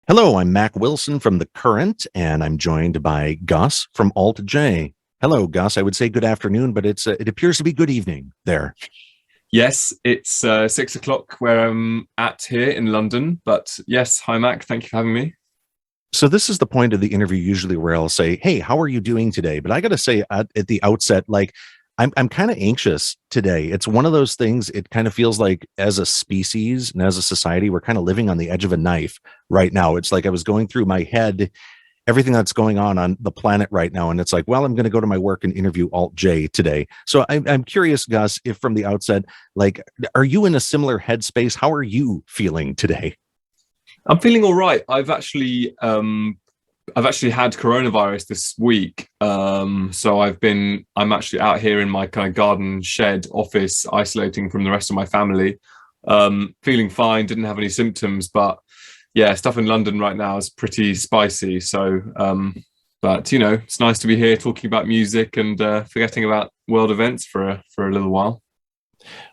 Hello, I'm Mac Wilson from The Current, and I'm joined by Gus from Alt J. Hello, Gus. I would say good afternoon, but it appears to be good evening there. Yes, it's 6 o'clock where I'm at here in London. But yes, hi Mac, thank you for having me. So this is the point of the interview usually where I'll say, "Hey, how are you doing today?" But I got to say at the outset, like I'm kind of anxious today. It's one of those things. It kind of feels like as a species and as a society, we're kind of living on the edge of a knife right now. It's like I was going through my head everything that's going on the planet right now. And it's like, well, I'm going to go to my work and interview Alt J today. So I'm curious, Gus, if from the outset, like, are you in a similar headspace? How are you feeling today? I'm feeling all right. I've actually had coronavirus this week. So I'm actually out here in my kind of garden shed office, isolating from the rest of my family. Feeling fine, didn't have any symptoms, but yeah, stuff in London right now is pretty spicy. But it's nice to be here talking about music and forgetting about world events for a little while.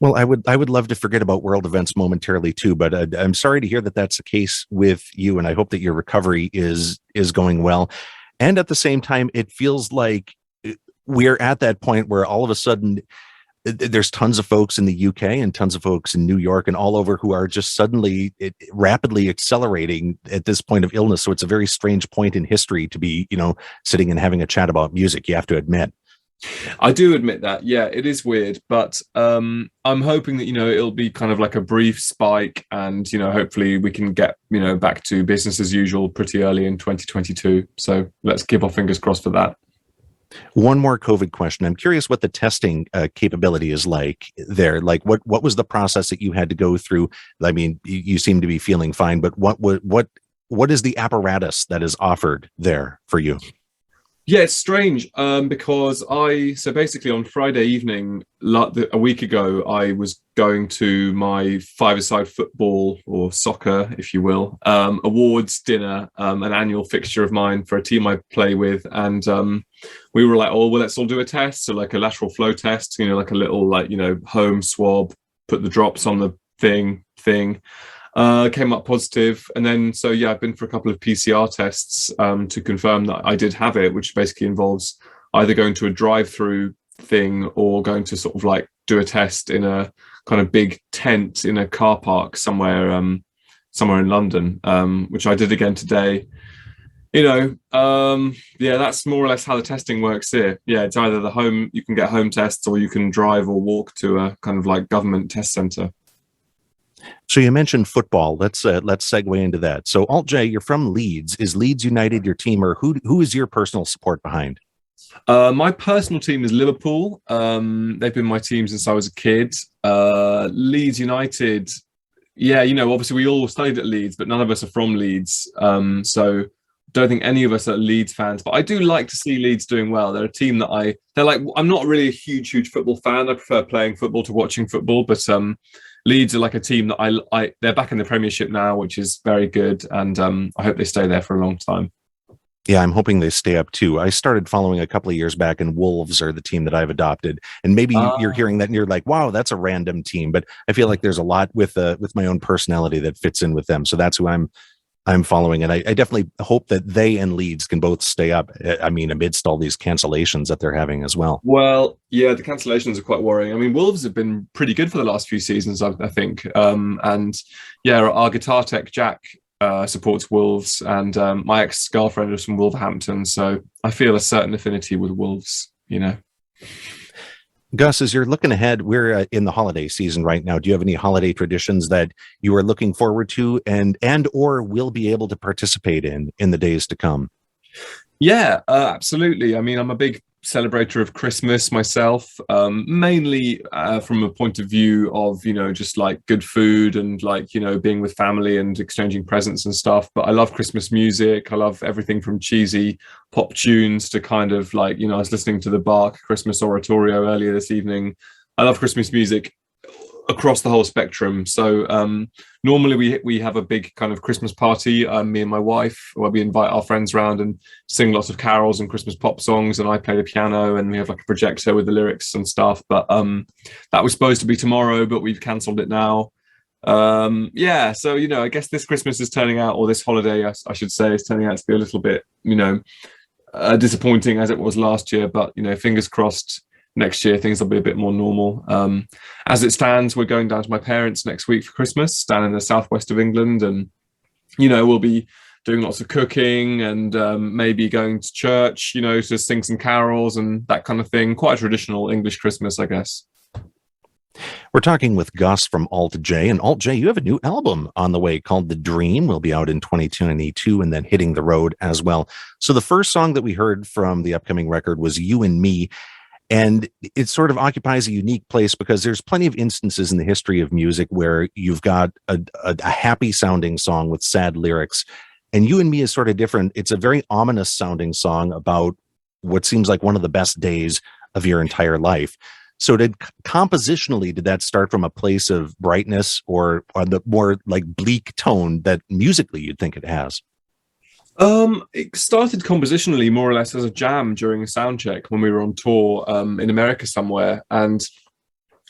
Well, I would love to forget about world events momentarily too, but I'm sorry to hear that that's the case with you, and I hope that your recovery is going well. And at the same time, it feels like we're at that point where all of a sudden there's tons of folks in the UK and tons of folks in New York and all over who are just suddenly rapidly accelerating at this point of illness. So it's a very strange point in history to be, sitting and having a chat about music. You have to admit. I do admit that, yeah, it is weird, but I'm hoping that it'll be kind of like a brief spike, and hopefully we can get back to business as usual pretty early in 2022. So let's keep our fingers crossed for that. One more COVID question. I'm curious what the testing capability is like there. Like, what was the process that you had to go through? I mean, you seem to be feeling fine, but what is the apparatus that is offered there for you? Yeah, it's strange because so basically on Friday evening, a week ago, I was going to my five-a-side football or soccer, if you will, awards dinner, an annual fixture of mine for a team I play with. And we were like, oh, well, let's all do a test. So like a lateral flow test, like a little home swab, put the drops on the thing. Came up positive, and then so yeah, I've been for a couple of PCR tests to confirm that I did have it, which basically involves either going to a drive-through thing or going to sort of like do a test in a kind of big tent in a car park somewhere in London, which I did again today. Yeah, that's more or less how the testing works here. Yeah, it's either you can get home tests, or you can drive or walk to a kind of like government test center. So you mentioned football. Let's segue into that. So Alt J, you're from Leeds. Is Leeds United your team, or who is your personal support behind? My personal team is Liverpool. They've been my team since I was a kid. Leeds United, yeah, obviously we all studied at Leeds, but none of us are from Leeds. So don't think any of us are Leeds fans, but I do like to see Leeds doing well. They're a team they're like, I'm not really a huge football fan. I prefer playing football to watching football, but Leeds are like a team that they're back in the Premiership now, which is very good, and I hope they stay there for a long time. Yeah, I'm hoping they stay up too. I started following a couple of years back, and Wolves are the team that I've adopted. And maybe you're Uh, hearing that and you're like, "Wow, that's a random team." But I feel like there's a lot with my own personality that fits in with them. So that's who I'm following, and I definitely hope that they and Leeds can both stay up. I mean, amidst all these cancellations that they're having as well. well, yeah, the cancellations are quite worrying. I mean, Wolves have been pretty good for the last few seasons, I think. And yeah, our guitar tech Jack supports Wolves, and my ex-girlfriend is from Wolverhampton, so I feel a certain affinity with Wolves. Gus, as you're looking ahead, we're in the holiday season right now. Do you have any holiday traditions that you are looking forward to and or will be able to participate in the days to come? Yeah, absolutely. I mean, I'm a big celebrator of Christmas myself, mainly from a point of view of, just like good food and like, being with family and exchanging presents and stuff. But I love Christmas music. I love everything from cheesy pop tunes to kind of like, I was listening to the Bach Christmas Oratorio earlier this evening. I love Christmas music across the whole spectrum. So normally we have a big kind of Christmas party, me and my wife, where we invite our friends around and sing lots of carols and Christmas pop songs, and I play the piano, and we have like a projector with the lyrics and stuff. But that was supposed to be tomorrow, but we've cancelled it now. Yeah, so I guess this Christmas is turning out, or this holiday, I should say, is turning out to be a little bit, disappointing as it was last year. But fingers crossed, next year things will be a bit more normal. As it stands, we're going down to my parents next week for Christmas, down in the southwest of England, and we'll be doing lots of cooking and maybe going to church, to sing some carols and that kind of thing. Quite a traditional English Christmas, I guess. We're talking with Gus from Alt J. And Alt J, you have a new album on the way called The Dream. Will be out in 2022 and then hitting the road as well. So the first song that we heard from the upcoming record was You and Me. And it sort of occupies a unique place because there's plenty of instances in the history of music where you've got a happy sounding song with sad lyrics. And You and Me is sort of different. It's a very ominous sounding song about what seems like one of the best days of your entire life. So compositionally, did that start from a place of brightness or the more like bleak tone that musically you'd think it has? It started compositionally more or less as a jam during a sound check when we were on tour in America somewhere, and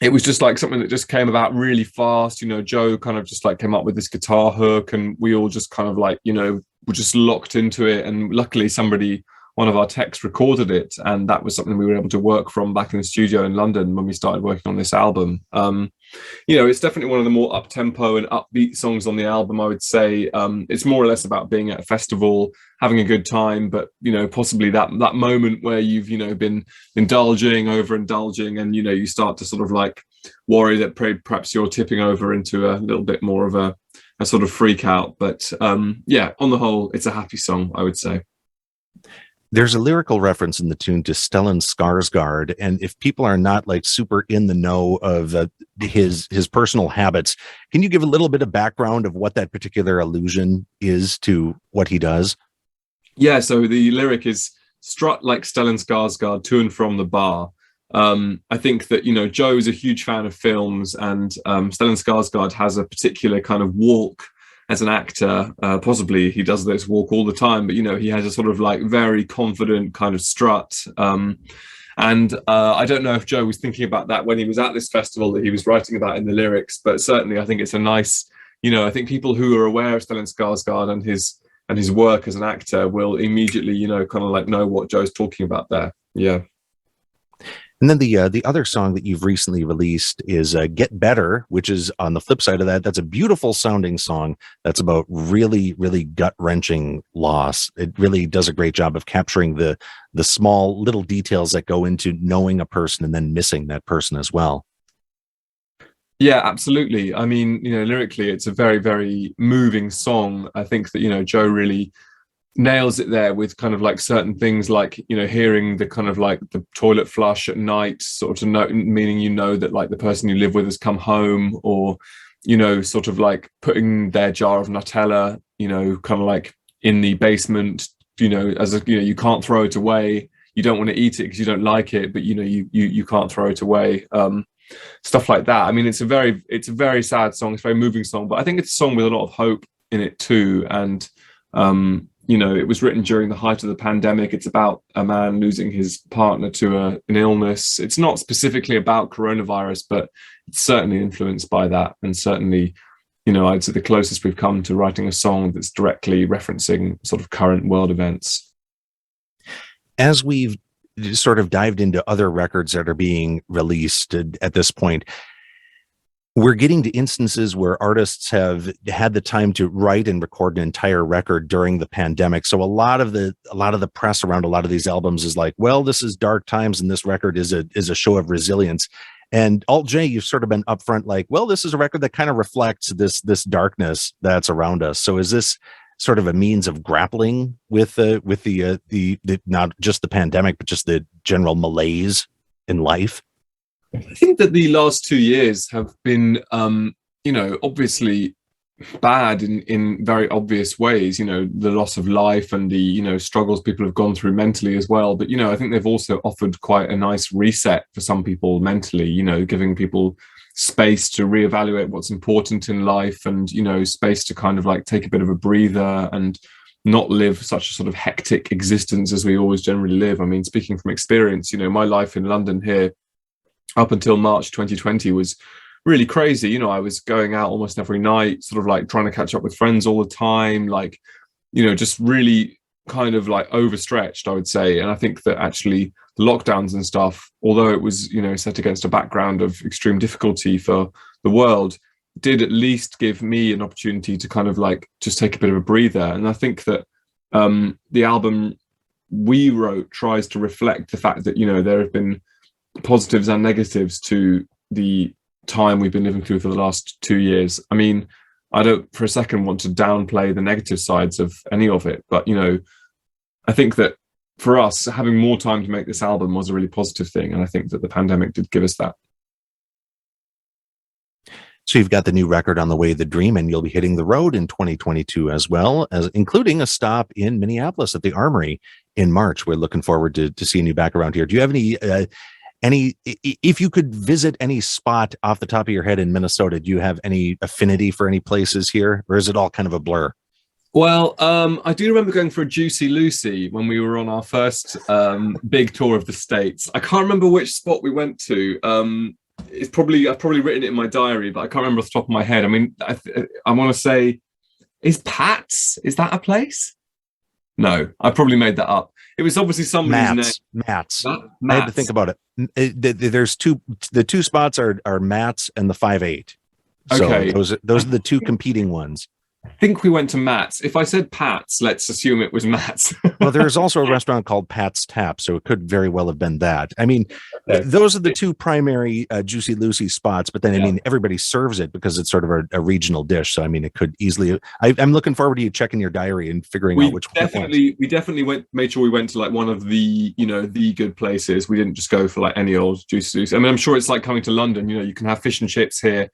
it was just like something that just came about really fast. Joe kind of just like came up with this guitar hook, and we all just kind of like were just locked into it. And luckily, one of our techs recorded it, and that was something we were able to work from back in the studio in London when we started working on this album. It's definitely one of the more up-tempo and upbeat songs on the album, I would say. It's more or less about being at a festival, having a good time, but possibly that moment where you've been overindulging, and you start to sort of like worry that perhaps you're tipping over into a little bit more of a sort of freak out. But on the whole, it's a happy song, I would say. There's a lyrical reference in the tune to Stellan Skarsgard, and if people are not like super in the know of his personal habits, can you give a little bit of background of what that particular allusion is to what he does? Yeah, so the lyric is "strut like Stellan Skarsgard to and from the bar." I think that Joe is a huge fan of films, and Stellan Skarsgard has a particular kind of walk as an actor. Possibly he does this walk all the time, but he has a sort of like very confident kind of strut. And I don't know if Joe was thinking about that when he was at this festival that he was writing about in the lyrics, but certainly I think it's a nice, I think people who are aware of Stellan Skarsgard and his work as an actor will immediately, kind of like know what Joe's talking about there. Yeah. And then the other song that you've recently released is Get Better, which is on the flip side of that. That's a beautiful sounding song that's about really, really gut-wrenching loss. It really does a great job of capturing the small little details that go into knowing a person and then missing that person as well. Yeah, absolutely. I mean, lyrically, it's a very, very moving song. I think that, Joe really nails it there with kind of like certain things like hearing the kind of like the toilet flush at night, sort of meaning that like the person you live with has come home, or sort of like putting their jar of Nutella kind of like in the basement, as a you can't throw it away, you don't want to eat it because you don't like it, but you can't throw it away, stuff like that. I mean, it's a very sad song, it's a very moving song, but I think it's a song with a lot of hope in it too. And it was written during the height of the pandemic. It's about a man losing his partner to an illness. It's not specifically about coronavirus, but it's certainly influenced by that. And certainly, I'd say the closest we've come to writing a song that's directly referencing sort of current world events. As we've sort of dived into other records that are being released at this point, we're getting to instances where artists have had the time to write and record an entire record during the pandemic. So a lot of the press around a lot of these albums is like, well, this is dark times and this record is a show of resilience. And Alt J, you've sort of been upfront like, well, this is a record that kind of reflects this darkness that's around us. So is this sort of a means of grappling with the not just the pandemic, but just the general malaise in life? I think that the last 2 years have been, obviously bad in very obvious ways, the loss of life and the, struggles people have gone through mentally as well. But, I think they've also offered quite a nice reset for some people mentally, giving people space to reevaluate what's important in life and, space to kind of like take a bit of a breather and not live such a sort of hectic existence as we always generally live. I mean, speaking from experience, my life in London here, up until March 2020 was really crazy. You know, I was going out almost every night, sort of like trying to catch up with friends all the time, like, you know, just really kind of like overstretched, I would say. And I think that actually the lockdowns and stuff, although it was, you know, set against a background of extreme difficulty for the world, did at least give me an opportunity to kind of like just take a bit of a breather. And I think that the album we wrote tries to reflect the fact that, you know, there have been positives and negatives to the time we've been living through for the last 2 years. I mean, I don't for a second want to downplay the negative sides of any of it, but, you know, I think that for us, having more time to make this album was a really positive thing. And I think that the pandemic did give us that. So you've got the new record on the way, The Dream, and you'll be hitting the road in 2022 as well, as including a stop in Minneapolis at the Armory in March. We're looking forward to seeing you back around here. Do you have any, if you could visit any spot off the top of your head in Minnesota, do you have any affinity for any places here, or is it all kind of a blur? Well, I do remember going for a Juicy Lucy when we were on our first big tour of the States. I can't remember which spot we went to. I've probably written it in my diary, but I can't remember off the top of my head. I mean, I want to say, is Pat's? Is that a place? No, I probably made that up. It was obviously somebody's name. Matt's. I had to think about it. There's two. The two spots are Matt's and the 5-8. So okay, those are the two competing ones. I think we went to Matt's. If I said Pat's, let's assume it was Matt's. Well, there's also a restaurant called Pat's Tap, so it could very well have been that. I mean, those are the two primary Juicy Lucy spots, but then, I mean, everybody serves it because it's sort of a regional dish. So, I mean, it could easily... I'm looking forward to you checking your diary and figuring out which one. We definitely made sure we went to like one of the, you know, the good places. We didn't just go for like any old Juicy Lucy. I mean, I'm sure it's like coming to London, you know, you can have fish and chips here,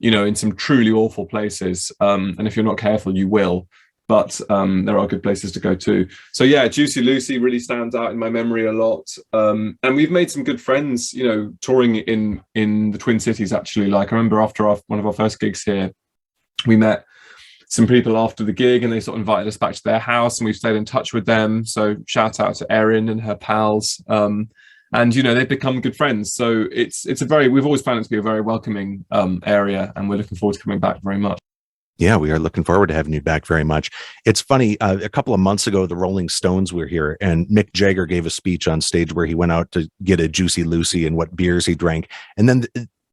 you know, in some truly awful places. And if you're not careful, you will. But there are good places to go to. So yeah, Juicy Lucy really stands out in my memory a lot. And we've made some good friends, you know, touring in the Twin Cities, actually. Like I remember after one of our first gigs here, we met some people after the gig and they sort of invited us back to their house and we've stayed in touch with them. So shout out to Erin and her pals. And, you know, they've become good friends. So we've always found it to be a very welcoming area, and we're looking forward to coming back very much. Yeah, we are looking forward to having you back very much. It's funny, a couple of months ago, the Rolling Stones were here and Mick Jagger gave a speech on stage where he went out to get a Juicy Lucy and what beers he drank. And then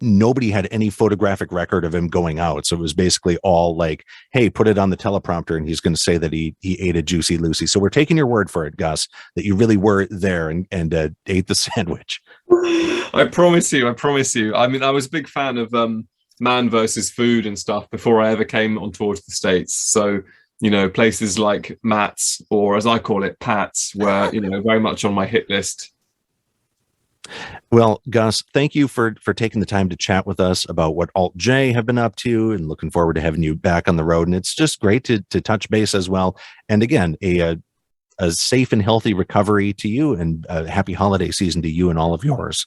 nobody had any photographic record of him going out. So it was basically all like, hey, put it on the teleprompter and he's going to say that he ate a Juicy Lucy. So we're taking your word for it, Gus, that you really were there and ate the sandwich. I promise you. I mean, I was a big fan of Man versus Food and stuff before I ever came on tour to the States. So, you know, places like Matt's, or as I call it, Pat's, were, you know, very much on my hit list. Well, Gus, thank you for taking the time to chat with us about what Alt J have been up to, and looking forward to having you back on the road. And it's just great to touch base as well. And again, a safe and healthy recovery to you, and a happy holiday season to you and all of yours.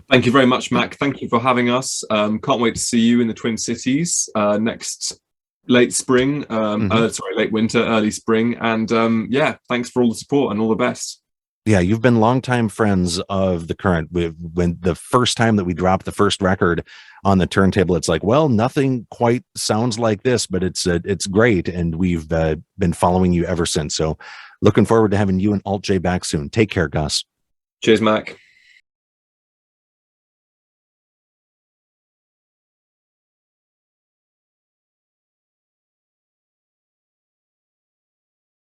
Thank you very much, Mac. Thank you for having us. Can't wait to see you in the Twin Cities next late spring, late winter, early spring. And yeah, thanks for all the support and all the best. Yeah, you've been longtime friends of The Current. When the first time that we dropped the first record on the turntable, it's like, well, nothing quite sounds like this, but it's great, and we've been following you ever since. So, looking forward to having you and Alt J back soon. Take care, Gus. Cheers, Mac.